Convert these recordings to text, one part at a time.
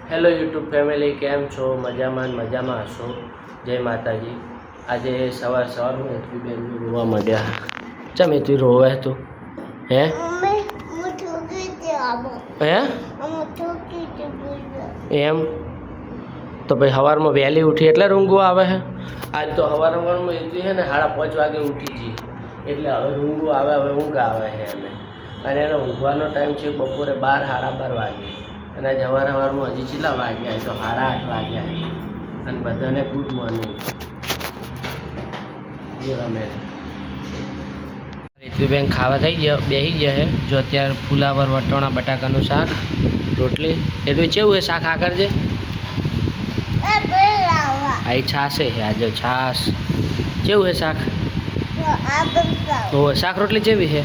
Hello YouTube family, કેમ છો? મજામાં હશો? જય માતાજી. આજે સવારમાં હેતવીબેન રોવા માંડ્યા. ચમ હેતવી રોવે તું? હે એમ તો ભાઈ સવારમાં વહેલી ઉઠી એટલે રૂંગો આવે છે. આજ તો સવારમાં હેતવી છે ને 5:30 વાગે ઉઠી જઈએ એટલે હવે રૂંગો આવે, હવે ઊંઘ આવે છે એને. અને એનો ઊંઘવાનો ટાઈમ છે બપોરે 12-12:30 વાગે. અને સવારમાં હજી કેટલા વાગ્યા? તો 8:30 વાગ્યા. અને બધાને ગુડ મોર્નિંગ. હેતવીબેન ખાવા થઈ ગયા, બેસી ગયા છે. જો અત્યારે ફુલાવર, વટોણા, બટાકાનું શાક, રોટલી. એટલું કેવું છે શાક? આગળ છે આ છાશ છે આજે. છાશ કેવું છે શાક? શાક રોટલી કેવી છે?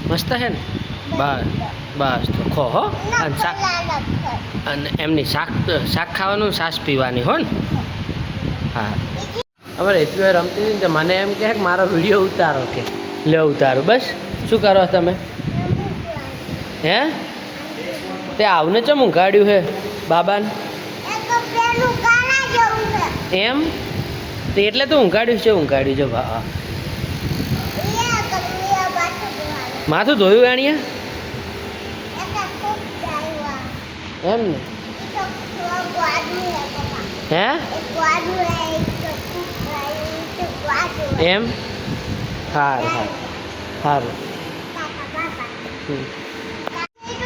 મસ્ત છે ને? બસ તો ખો હો. અને શાક અને એમની શાક ખાવાનું, છાશ પીવાની હો ને. હા, અમારે હેતવી રમતી હતી ને મને એમ કહે કે મારો વિડીયો ઉતારો. કે લે ઉતારો. બસ શું કરો તમે? હે તે આવને ચમ ઊંઘાડ્યું છે બાબાને? એમ તે એટલે તો ઊંઘાડ્યું છે. ઊંઘાડ્યું છે ભા. માથું ધોયું આણીએ એમ ને? હે એમ? સારું.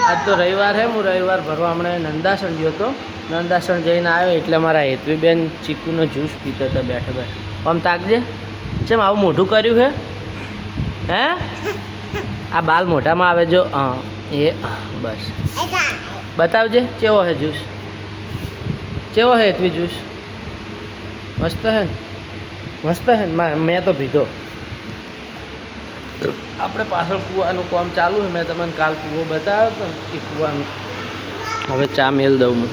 આજ તો રવિવાર છે. હું રવિવાર ભરવા હમણાં નંદાસણ ગયો હતો. નંદાસણ જઈને આવ્યો એટલે મારા હેતવીબેન ચીકુનો જ્યુસ પીતો હતો બેઠા. આમ તાકજે. ચેમ આવું મોઢું કર્યું છે? હે આ બાલ મોઢામાં આવે જો. હા એ બસ બતાવજે. કેવો છે જ્યુસ? કેવો છે હેતવી જ્યુસ? મસ્ત છે ને? મસ્ત છે ને? મેં તો પીધો. આપણે પાછળ કૂવાનું કામ ચાલુ છે. મેં તમને કાલ કૂવો બતાવ્યો હતો ને એ કૂવાનું. હવે ચા મેલ દઉં હું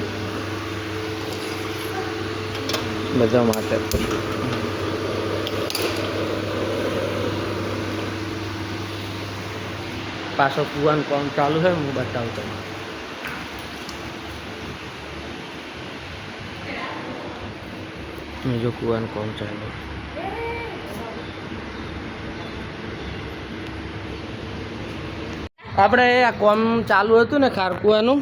બધા માટે. પાછળ કૂવાનું કામ ચાલુ છે. હું બતાવું તમને. જો કૂવાનું કામ ચાલુ. આપણે આ કોમ ચાલુ હતું ને ખારકુવાનું,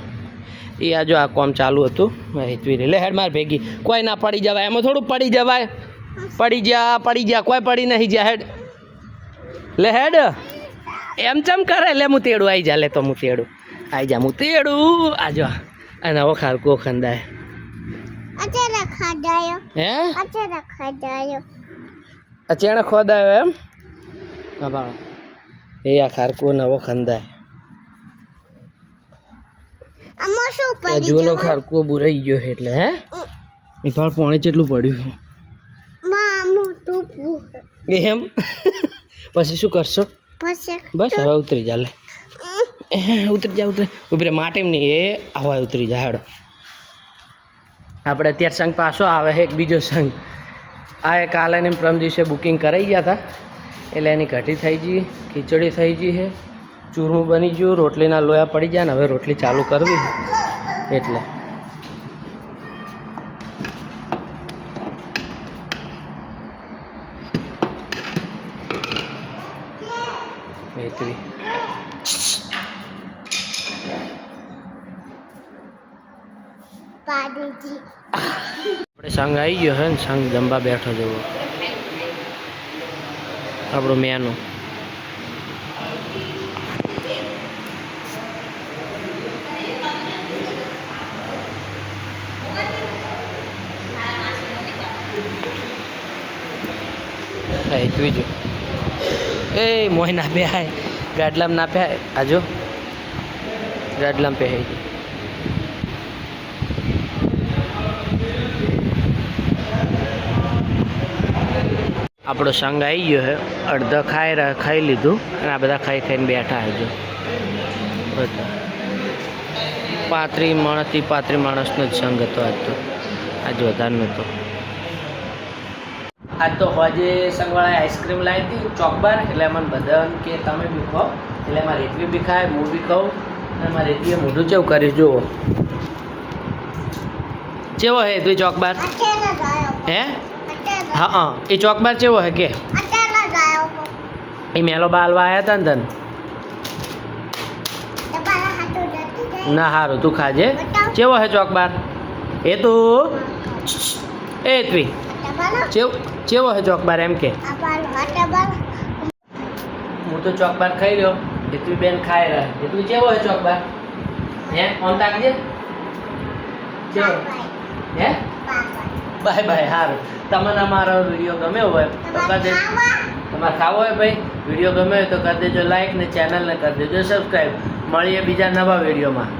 એ આ જો આ કોમ ચાલુ હતું. હેતવી લે હેડ માર ભેગી. કોઈ ના પડી જવાય એમાં, થોડું પડી જવાય. પડી જા કોઈ પડી નહીં જા. હેડ લે હેડ. એમ ચમ કરે? લે હું તેડું આવી જા. લે તો હું તેડું આવી જા. હું તેડું આ જો. અને હવે ખારકુઓ ખંદાય. હે અચાનક ખોદાયો એમ? હા બા. એ આ ખારકુઓ નવો ખંદાય. જૂનો ખારકુઓ બુરાઈ ગયો છે એટલે. હે એ ફળ પાણી કેટલું પડ્યું એમ? પછી શું કરશો? બસ હવે ઉતરી જા. લે ઉતરી જા. ઉભરે માટે એમ નહીં. એ હવા ઉતરી જા. હેડો આપણે અત્યારે સંઘ પાછો આવે છે. એક બીજો સંઘ આ કાલે ને પ્રમ દિવસે બુકિંગ કરાવી ગયા હતા એટલે એની કઢી થઈ ગઈ, ખીચડી થઈ ગઈ છે, ચૂરમું બની ગયું, રોટલીના લોયા પડી ગયા ને હવે રોટલી ચાલુ કરવી એટલે. આપણે સંઘ આવી ગયો છે ને. સંઘ જમવા બેઠો જવો આપણો મેનુ. હેતવી જો એ મોય ના પે હાય ગાડલામ ના પે હાય. આજો ગાડલામ પે હાય. આપણો સંઘ આવી ગયો છે. અડધા ખાઈ લીધું અને આ બધા ખાઈને બેઠા હજુ બધા. 35 માણસનો જ સંઘ હતો આજ તો. આજ વધારે નહોતો. આજ તો હોજે સંઘવાળાએ આઈસ્ક્રીમ લાવી હતી ચોકબાર. એટલે મને બધા કે તમે બી ખાઓ. એટલે મારે હેતવી બી ખાય, હું બી ખાઉં. અને મારે હેતવીએ મોઢું કેવું કર્યું જુઓ. ચેવો હે તું ચોકબાર હે હા હા એ ચોકબાર ચેવો હે કે એ મેલો બાલવા આવ્યા હતા ને તને ના સારું તું ખાજે ચેવો હે ચોકબાર એ તું એ તું ચેવો હે ચોકબાર એમ કે હું તો ચોકબાર ખાઈ રહ્યો એટલી બેન ખાઈ રહ્યા એટલું ચેવો હે ચોકબાર હે ઓમ તાકજે ચેવો હે બાય બાય સારું તમને અમારો વિડીયો ગમ્યો હોય તો કરી દેજો તમારે ખાવો હોય ભાઈ વિડીયો ગમ્યો હોય તો કરી દેજો લાઈક ને ચેનલને કરી દેજો સબસ્ક્રાઈબ મળીએ બીજા નવા વિડીયોમાં